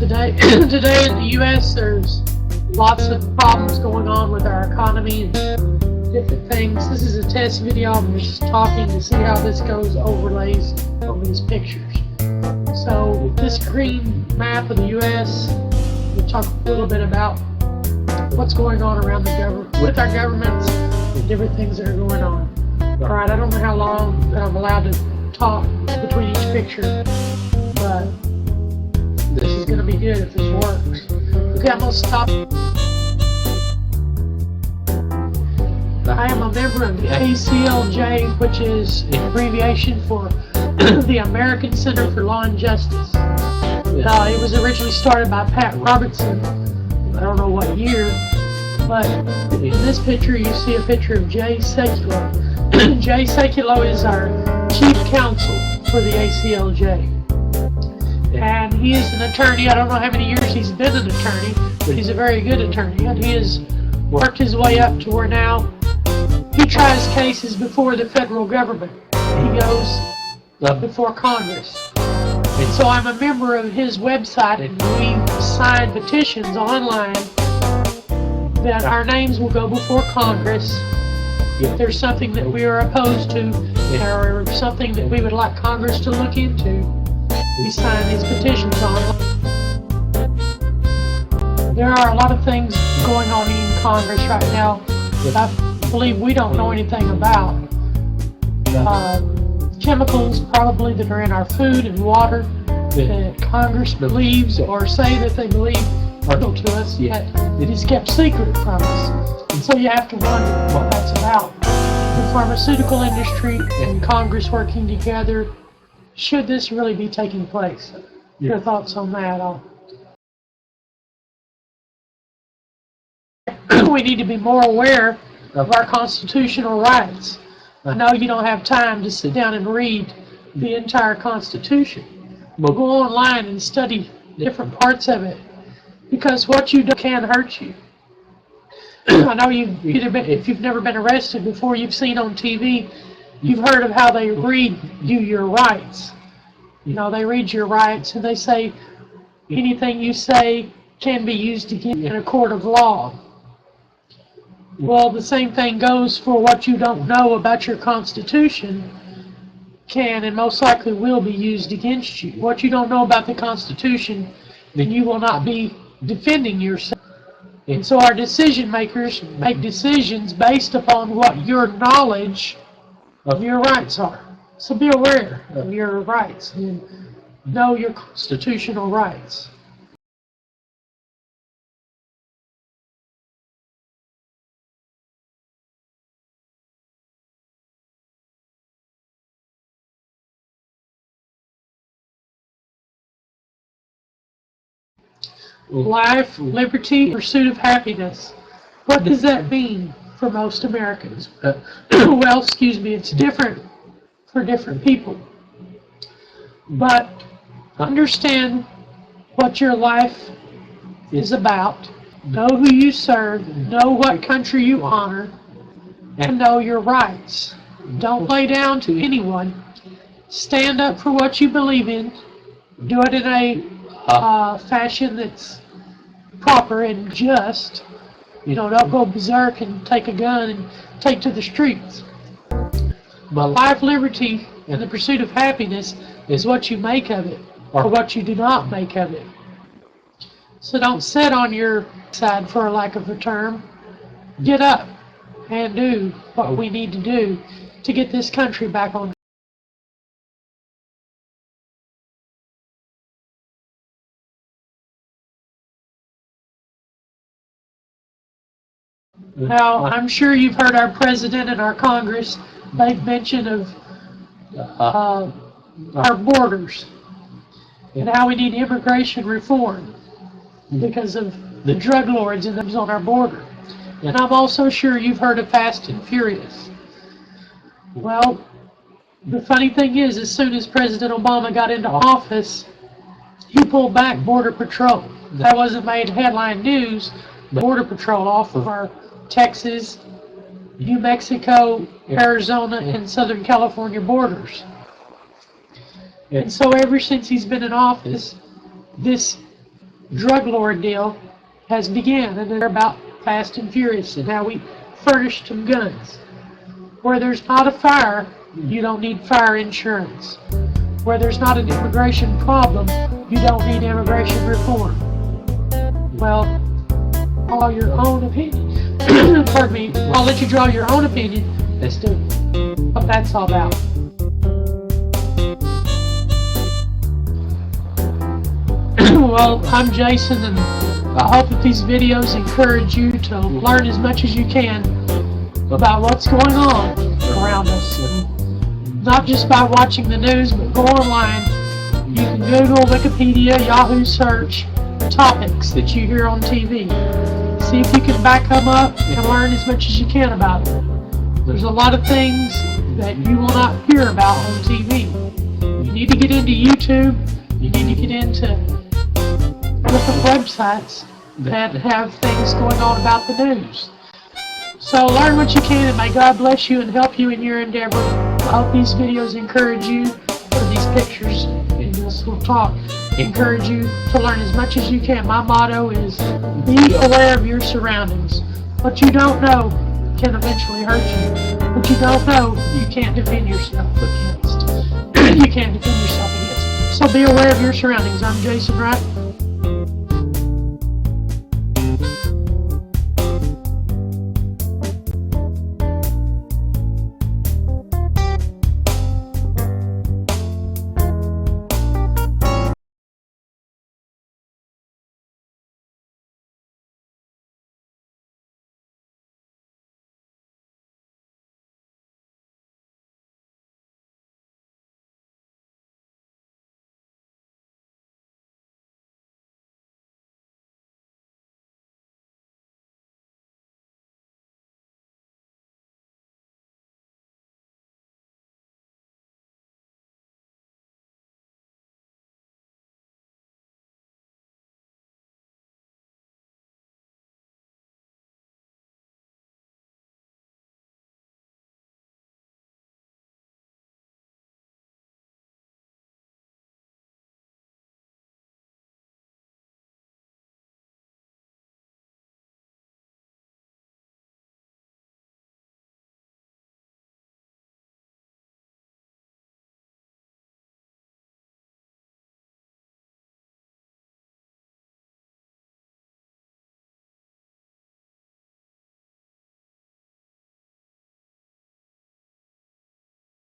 Today, today in the U.S., there's lots of problems going on with our economy and different things. This is a test video. I'm just talking to see how this goes, overlays over these pictures. So this green map of the U.S., we'll talk a little bit about what's going on around the government, with our governments, and different things that are going on. All right, I don't know how long I'm allowed to talk between each picture, but this is going to be good if this works. Okay, I'm going to stop. I am a member of the ACLJ, which is an abbreviation for the American Center for Law and Justice. It was originally started by Pat Robertson. I don't know what year, but in this picture you see a picture of Jay Sekulow. Jay Sekulow is our chief counsel for the ACLJ. And he is an attorney. I don't know how many years he's been an attorney, but he's a very good attorney. And he has worked his way up to where now he tries cases before the federal government. He goes before Congress. And so I'm a member of his website, and we sign petitions online that our names will go before Congress if there's something that we are opposed to or something that we would like Congress to look into. We sign these petitions online. There are a lot of things going on in Congress right now that I believe we don't know anything about. Chemicals probably that are in our food and water that Congress believes or say that they believe are known to us, yet it is kept secret from us. And so you have to wonder what that's about. The pharmaceutical industry and Congress working together, should this really be taking place? Your thoughts on that? We need to be more aware of our constitutional rights. I know you don't have time to sit down and read the entire Constitution. But go online and study different parts of it, because what you do can hurt you. I know if you've never been arrested before, you've seen on TV, you've heard of how they read you your rights. You know, they read your rights and they say anything you say can be used against you in a court of law. Well, the same thing goes for what you don't know about your Constitution can and most likely will be used against you. What you don't know about the Constitution, then you will not be defending yourself. And so our decision makers make decisions based upon what your knowledge of your rights are. So be aware of your rights and know your constitutional rights. Life, liberty, pursuit of happiness. What does that mean for most Americans? Well, excuse me, it's different for different people. But understand what your life is about. Know who you serve. Know what country you honor. And know your rights. Don't lay down to anyone. Stand up for what you believe in. Do it in a fashion that's proper and just. You know, don't go berserk and take a gun and take to the streets. But life, liberty, and the pursuit of happiness is what you make of it, or what you do not make of it. So don't sit on your side, for a lack of a term. Get up and do what we need to do to get this country back on. Now, I'm sure you've heard our president and our Congress make mention of our borders and how we need immigration reform because of the drug lords and those on our border. And I'm also sure you've heard of Fast and Furious. Well, the funny thing is, as soon as President Obama got into office, he pulled back Border Patrol. That wasn't made headline news. Border Patrol off of our Texas, New Mexico, Arizona, and Southern California borders. And so ever since he's been in office, this drug lord deal has begun, and they're about Fast and Furious and how we furnished them guns. Where there's not a fire, you don't need fire insurance. Where there's not an immigration problem, you don't need immigration reform. Well, draw your own opinion. Pardon me, I'll let you draw your own opinion as to what that's all about. Well, I'm Jason, and I hope that these videos encourage you to learn as much as you can about what's going on around us. And not just by watching the news, but go online. You can Google, Wikipedia, Yahoo search topics that you hear on TV. See if you can back them up and learn as much as you can about them. There's a lot of things that you will not hear about on TV. You need to get into YouTube. You need to get into different websites that have things going on about the news. So learn what you can, and may God bless you and help you in your endeavor. I hope these videos encourage you, or these pictures in this little talk, encourage you to learn as much as you can. My motto is be aware of your surroundings. What you don't know can eventually hurt you. What you don't know, you can't defend yourself against. You can't defend yourself against. So be aware of your surroundings. I'm Jason Wright.